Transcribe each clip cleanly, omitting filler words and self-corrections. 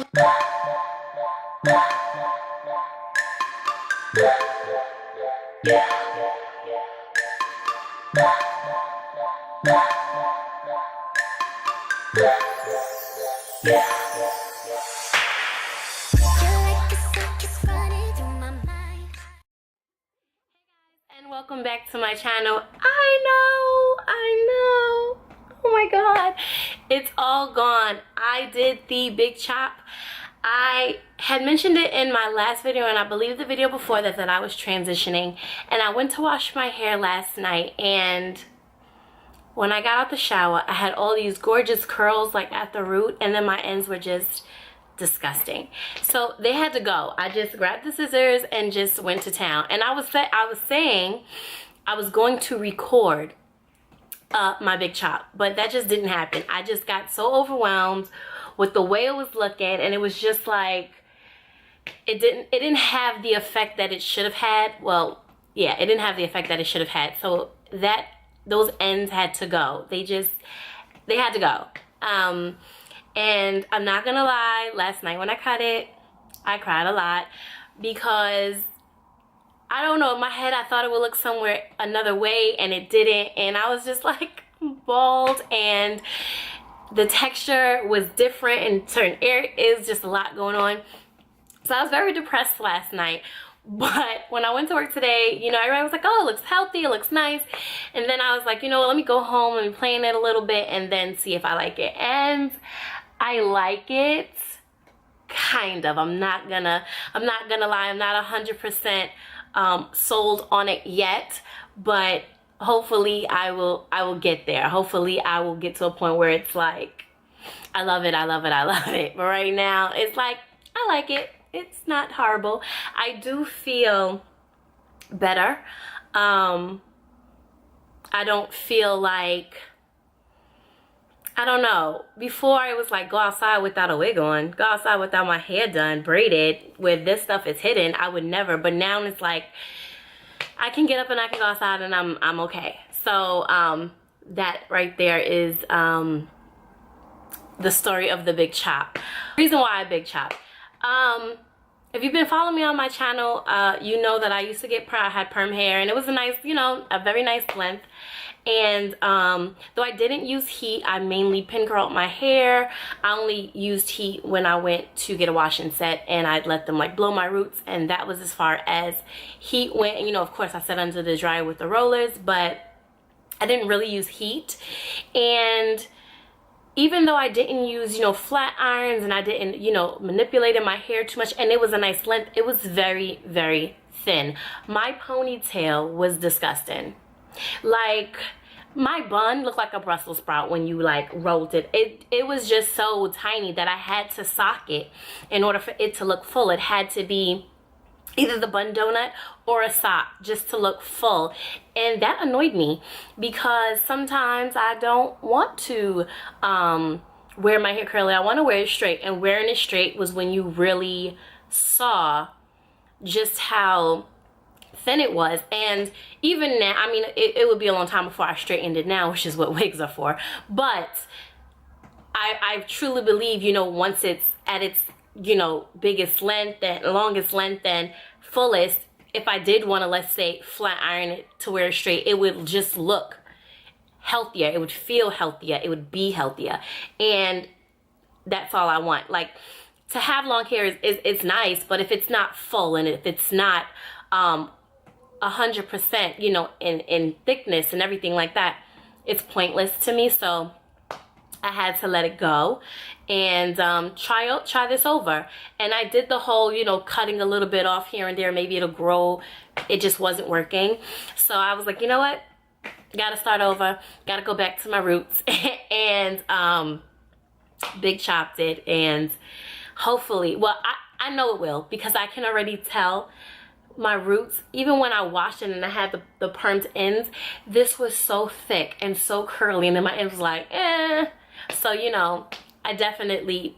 And welcome back to my channel. I know. Oh my god, it's all gone. I did the big chop. I had mentioned it in my last video, and I believe the video before that, that I was transitioning, and I went to wash my hair last night, and when I got out the shower, I had all these gorgeous curls like at the root, and then my ends were just disgusting. So they had to go. I just grabbed the scissors and just went to town. And I was saying I was going to record my big chop, but that just didn't happen. I just got so overwhelmed with the way it was looking, and it was just like it didn't have the effect that it should have had. Well, yeah, it didn't have the effect that it should have had. So those ends had to go. They had to go. And I'm not gonna lie, last night when I cut it, I cried a lot because I don't know, in my head I thought it would look somewhere another way, and it didn't, and I was just like bald, and the texture was different in certain areas, just a lot going on. So I was very depressed last night. But when I went to work today, you know, everybody was like, oh, it looks healthy, it looks nice. And then I was like, you know what, let me go home, let me play in it a little bit, and then see if I like it. And I like it, kind of. I'm not gonna lie, I'm not 100% sold on it yet, but hopefully I will get there. Hopefully I will get to a point where it's like, I love it, I love it, I love it. But right now, it's like, I like it. It's not horrible. I do feel better. I don't feel like, I don't know. Before I was like, go outside without a wig on, go outside without my hair done, braided, where this stuff is hidden. I would never. But now it's like, I can get up and I can go outside and I'm okay. So that right there is the story of the big chop. Reason why I big chop. If you've been following me on my channel, you know that I used to I had perm hair, and it was a nice, you know, a very nice length. And though I didn't use heat, I mainly pin curled my hair. I only used heat when I went to get a wash and set, and I'd let them like blow my roots, and that was as far as heat went. And you know, of course I set under the dryer with the rollers, but I didn't really use heat. And even though I didn't use, you know, flat irons, and I didn't, you know, manipulate my hair too much, and it was a nice length, it was very, very thin. My ponytail was disgusting. Like, my bun looked like a Brussels sprout when you like rolled it. It was just so tiny that I had to sock it in order for it to look full. It had to be either the bun donut or a sock just to look full, and that annoyed me because sometimes I don't want to wear my hair curly. I want to wear it straight, and wearing it straight was when you really saw just how thin it was. And even now, I mean, it would be a long time before I straightened it now, which is what wigs are for, but I truly believe, you know, once it's at its, you know, biggest length and longest length and fullest, if I did want to, let's say, flat iron it to wear it straight, it would just look healthier, it would feel healthier, it would be healthier. And that's all I want. Like, to have long hair is it's nice, but if it's not full, and if it's not 100%, you know, in thickness and everything like that, it's pointless to me. So I had to let it go and try this over. And I did the whole, you know, cutting a little bit off here and there, maybe it'll grow. It just wasn't working. So I was like, you know what, gotta start over, gotta go back to my roots. And big chopped it, and hopefully, well, I know it will, because I can already tell my roots, even when I washed it and I had the permed ends, this was so thick and so curly, and then my ends was like, eh. So, you know, I definitely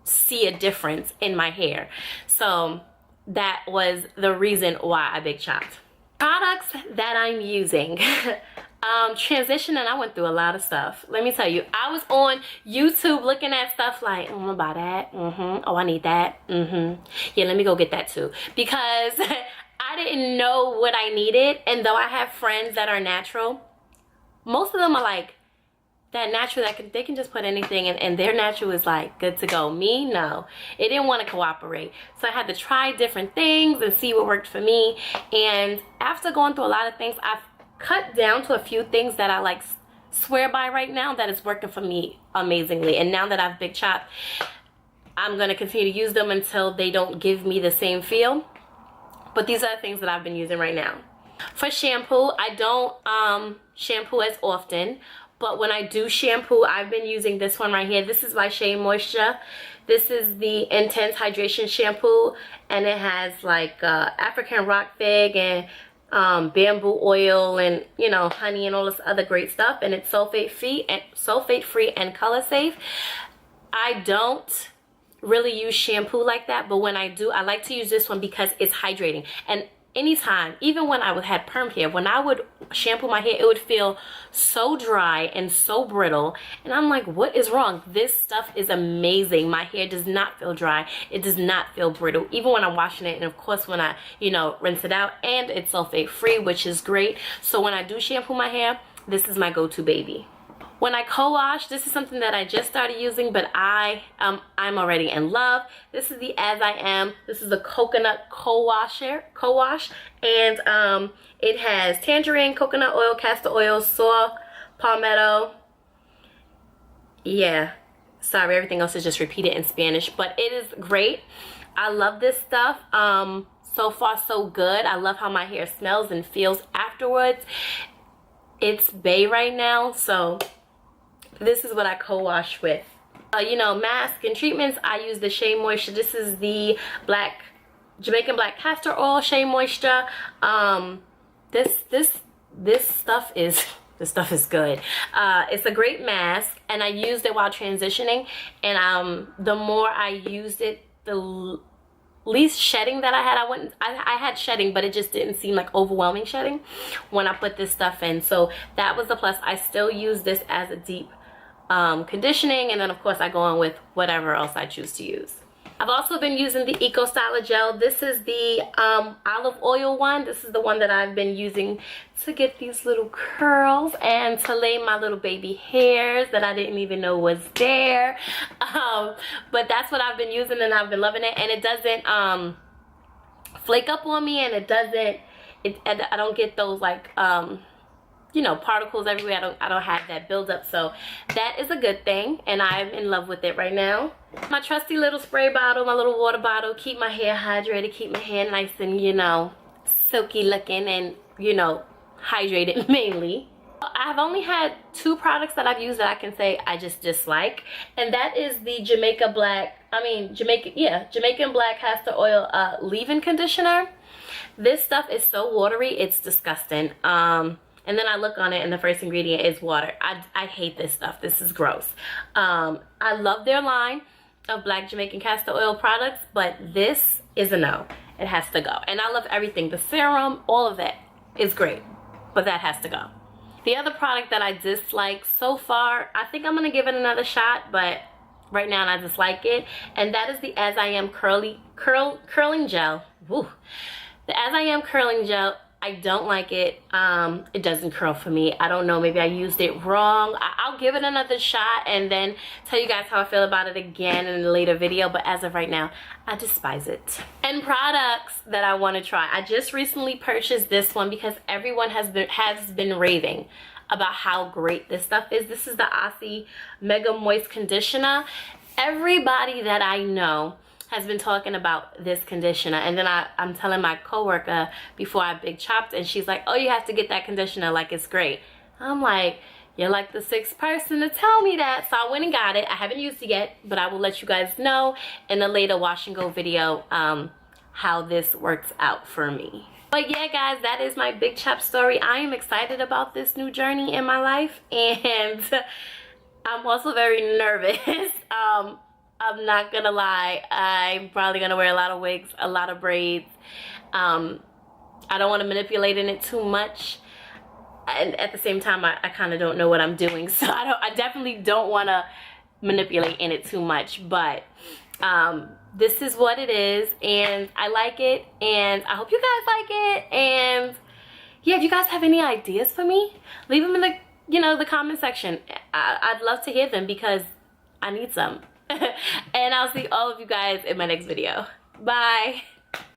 see a difference in my hair. So that was the reason why I big chopped. Products that I'm using. Transitioning, I went through a lot of stuff. Let me tell you, I was on YouTube looking at stuff like, I'm gonna buy that. Oh, I need that. Yeah, let me go get that too. Because I didn't know what I needed. And though I have friends that are natural, most of them are like, that natural, they can just put anything in, and their natural is like good to go. Me, no, it didn't want to cooperate. So I had to try different things and see what worked for me. And after going through a lot of things, I've cut down to a few things that I like swear by right now that is working for me amazingly. And now that I've big chopped, I'm gonna continue to use them until they don't give me the same feel. But these are the things that I've been using right now. For shampoo, I don't shampoo as often. But when I do shampoo, I've been using this one right here. This is by Shea Moisture. This is the Intense Hydration Shampoo. And it has like African rock fig and bamboo oil and, you know, honey and all this other great stuff. And it's sulfate free and color safe. I don't really use shampoo like that. But when I do, I like to use this one because it's hydrating. And anytime, even when I had perm hair, when I would shampoo my hair, it would feel so dry and so brittle. And I'm like, what is wrong? This stuff is amazing. My hair does not feel dry. It does not feel brittle, even when I'm washing it. And of course, when I, you know, rinse it out, and it's sulfate free, which is great. So when I do shampoo my hair, this is my go-to baby. When I co-wash, this is something that I just started using, but I'm already in love. This is the As I Am. This is the coconut co-wash, and it has tangerine, coconut oil, castor oil, saw palmetto. Yeah, sorry, everything else is just repeated in Spanish, but it is great. I love this stuff. So far, so good. I love how my hair smells and feels afterwards. It's Bay right now, so this is what I co-wash with. You know, mask and treatments, I use the Shea Moisture. This is the Jamaican black castor oil Shea Moisture. This stuff is good. It's a great mask, and I used it while transitioning. And the more I used it, the least shedding that I had. I had shedding, but it just didn't seem like overwhelming shedding when I put this stuff in. So that was the plus. I still use this as a deep conditioning, and then of course I go on with whatever else I choose to use. I've also been using the Eco Styler Gel. This is the olive oil one. This is the one that I've been using to get these little curls and to lay my little baby hairs that I didn't even know was there. But that's what I've been using, and I've been loving it. And it doesn't flake up on me, and it doesn't, I don't get those like you know, particles everywhere. I don't have that buildup, so that is a good thing, and I'm in love with it right now. My trusty little spray bottle, my little water bottle, keep my hair hydrated, keep my hair nice and, you know, silky looking and, you know, hydrated mainly. I've only had 2 products that I've used that I can say I just dislike, and that is the Jamaican black castor oil leave-in conditioner. This stuff is so watery, it's disgusting. And then I look on it, and the first ingredient is water. I hate this stuff. This is gross. I love their line of black Jamaican castor oil products, but this is a no. It has to go. And I love everything. The serum, all of that is great, but that has to go. The other product that I dislike so far, I think I'm going to give it another shot, but right now I dislike it. And that is the As I Am curling gel. Woo. The As I Am curling gel, I don't like it. It doesn't curl for me. I don't know, maybe I used it wrong. I'll give it another shot and then tell you guys how I feel about it again in a later video, but as of right now, I despise it. And products that I want to try. I just recently purchased this one because everyone has been raving about how great this stuff is. This is the Aussie Mega Moist Conditioner. Everybody that I know has been talking about this conditioner, and then I'm telling my coworker before I big chopped, and she's like, oh, you have to get that conditioner, like it's great. I'm like, you're like the 6th person to tell me that. So I went and got it. I haven't used it yet, but I will let you guys know in a later wash and go video how this works out for me. But yeah, guys, that is my big chop story. I am excited about this new journey in my life, and I'm also very nervous. I'm not gonna lie, I'm probably gonna wear a lot of wigs, a lot of braids. I don't want to manipulate in it too much. and at the same time I kind of don't know what I'm doing, so I definitely don't want to manipulate in it too much, but this is what it is, and I like it, and I hope you guys like it. And yeah, if you guys have any ideas for me, leave them in the, you know, the comment section. I'd love to hear them because I need some. And I'll see all of you guys in my next video. Bye.